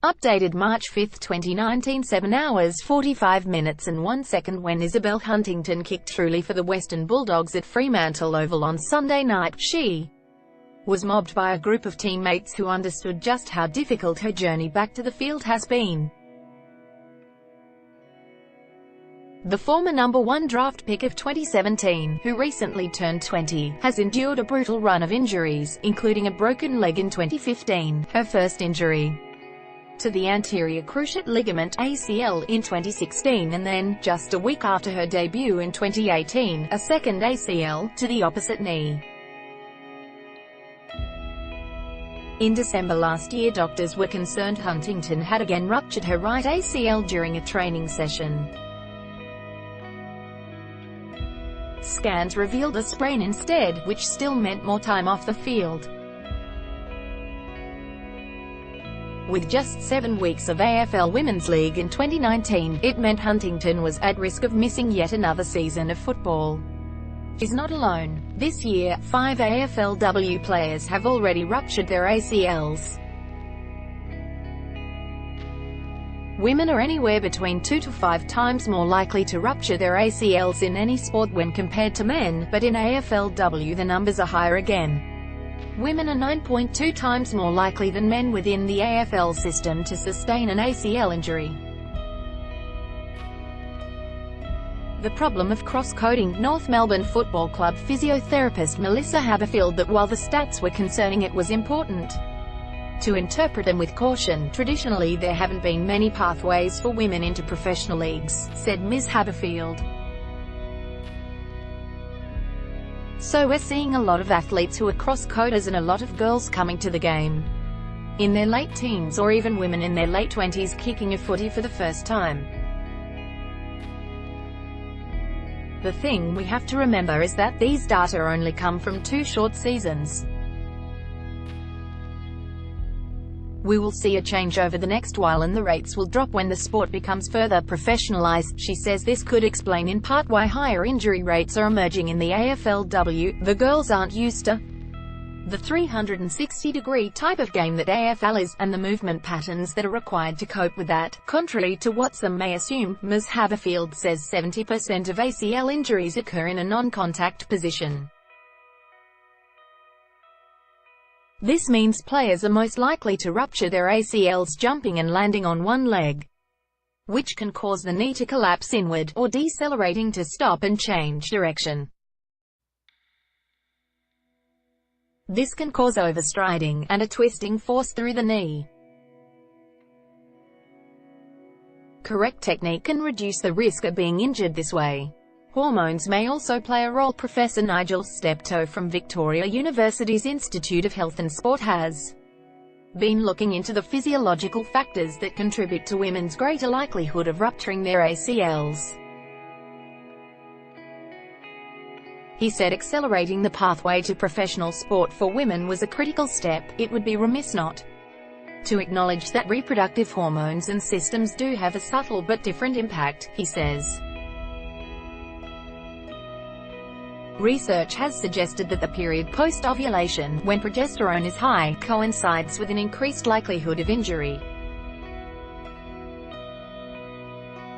Updated March 5, 2019, 7 hours 45 minutes and 1 second. When Isabel Huntington kicked throughly for the Western Bulldogs at Fremantle Oval on Sunday night, she was mobbed by a group of teammates who understood just how difficult her journey back to the field has been. The former #1 draft pick of 2017, who recently turned 20, has endured a brutal run of injuries, including a broken leg in 2015, her first injury to the anterior cruciate ligament (ACL) in 2016, and then, just a week after her debut in 2018, a second ACL, to the opposite knee. In December last year, doctors were concerned Huntington had again ruptured her right ACL during a training session. Scans revealed a sprain instead, which still meant more time off the field. With just 7 weeks of AFL Women's League in 2019, it meant Huntington was at risk of missing yet another season of football. She's not alone. This year, 5 AFLW players have already ruptured their ACLs. Women are anywhere between 2 to 5 times more likely to rupture their ACLs in any sport when compared to men, but in AFLW the numbers are higher again. Women are 9.2 times more likely than men within the AFL system to sustain an ACL injury. The problem of cross-coding. North Melbourne Football Club physiotherapist Melissa Haberfield that while the stats were concerning, it was important to interpret them with caution. Traditionally, there haven't been many pathways for women into professional leagues, said Ms. Haberfield. So we're seeing a lot of athletes who are cross-coders and a lot of girls coming to the game in their late teens, or even women in their late 20s kicking a footy for the first time. The thing we have to remember is that these data only come from 2 short seasons. We will see a change over the next while, and the rates will drop when the sport becomes further professionalized. She says this could explain in part why higher injury rates are emerging in the AFLW. The girls aren't used to the 360-degree type of game that AFL is, and the movement patterns that are required to cope with that. Contrary to what some may assume, Ms. Haberfield says 70% of ACL injuries occur in a non-contact position. This means players are most likely to rupture their ACLs jumping and landing on one leg, which can cause the knee to collapse inward, or decelerating to stop and change direction. This can cause overstriding, and a twisting force through the knee. Correct technique can reduce the risk of being injured this way. Hormones may also play a role. Professor Nigel Steptoe from Victoria University's Institute of Health and Sport has been looking into the physiological factors that contribute to women's greater likelihood of rupturing their ACLs. He said accelerating the pathway to professional sport for women was a critical step. It would be remiss not to acknowledge that reproductive hormones and systems do have a subtle but different impact, he says. Research has suggested that the period post-ovulation, when progesterone is high, coincides with an increased likelihood of injury.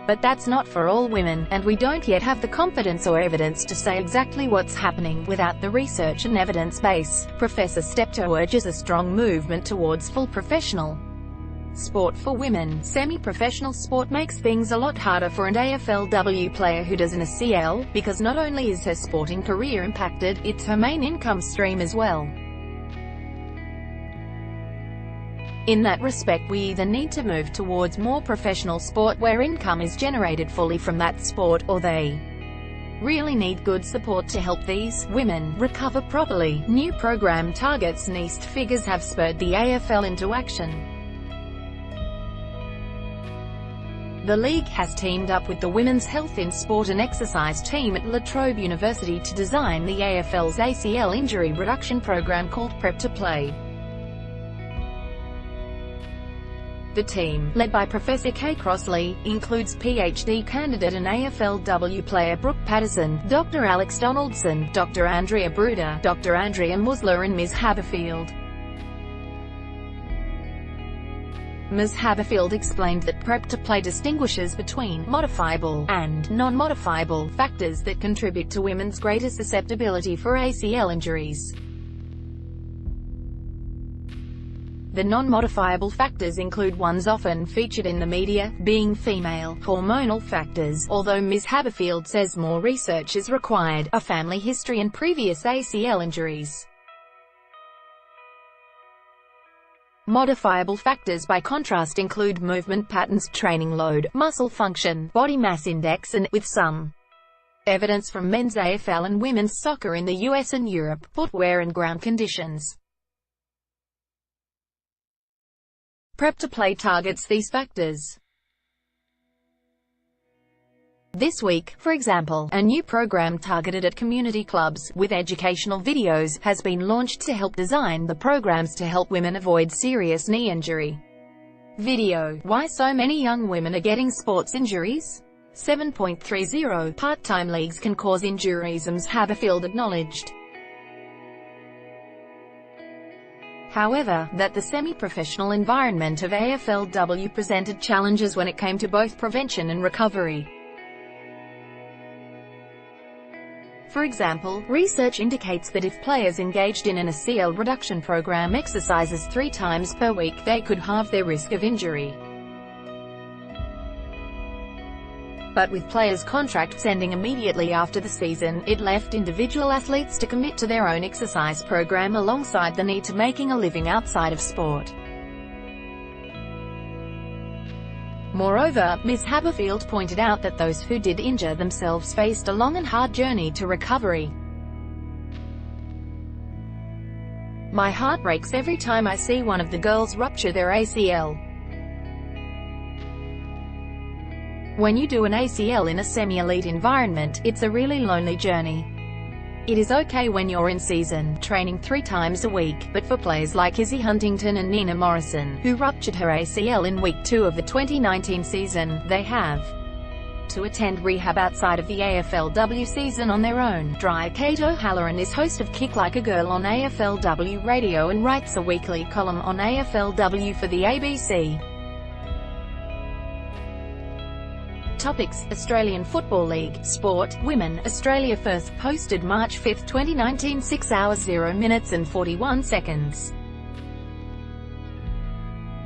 But that's not for all women, and we don't yet have the confidence or evidence to say exactly what's happening. Without the research and evidence base, Professor Steptoe urges a strong movement towards full professional sport for women. Semi-professional sport makes things a lot harder for an AFLW player who does an ACL, because not only is her sporting career impacted, it's her main income stream as well. In that respect, we either need to move towards more professional sport where income is generated fully from that sport, or they really need good support to help these women recover properly. New program targets and East figures have spurred the AFL into action. The league has teamed up with the Women's Health in Sport and Exercise team at La Trobe University to design the AFL's ACL injury reduction program called Prep to Play. The team, led by Professor Kay Crossley, includes PhD candidate and AFLW player Brooke Patterson, Dr. Alex Donaldson, Dr. Andrea Bruder, Dr. Andrea Musler and Ms. Haberfield. Ms. Haberfield explained that prep to play distinguishes between modifiable and non-modifiable factors that contribute to women's greater susceptibility for ACL injuries. The non-modifiable factors include ones often featured in the media, being female, hormonal factors, although Ms. Haberfield says more research is required, a family history and previous ACL injuries. Modifiable factors by contrast include movement patterns, training load, muscle function, body mass index and, with some evidence from men's AFL and women's soccer in the US and Europe, footwear and ground conditions. Prep to play targets these factors. This week, for example, a new program targeted at community clubs, with educational videos, has been launched to help design the programs to help women avoid serious knee injury. Video: Why so many young women are getting sports injuries? 7.30 Part-time leagues can cause injuries, Ms. Haberfield acknowledged. However, that the semi-professional environment of AFLW presented challenges when it came to both prevention and recovery. For example, research indicates that if players engaged in an ACL reduction program exercises 3 times per week, they could halve their risk of injury. But with players' contracts ending immediately after the season, it left individual athletes to commit to their own exercise program alongside the need to making a living outside of sport. Moreover, Ms. Haberfield pointed out that those who did injure themselves faced a long and hard journey to recovery. My heart breaks every time I see one of the girls rupture their ACL. When you do an ACL in a semi-elite environment, it's a really lonely journey. It is okay when you're in season, training 3 times a week, but for players like Isabel Huntington and Nina Morrison, who ruptured her ACL in week 2 of the 2019 season, they have to attend rehab outside of the AFLW season on their own. Kate O'Halloran is host of Kick Like a Girl on AFLW Radio and writes a weekly column on AFLW for the ABC. Topics: Australian Football League, Sport, Women, Australia. First posted March 5, 2019. 6 hours 0 minutes and 41 seconds.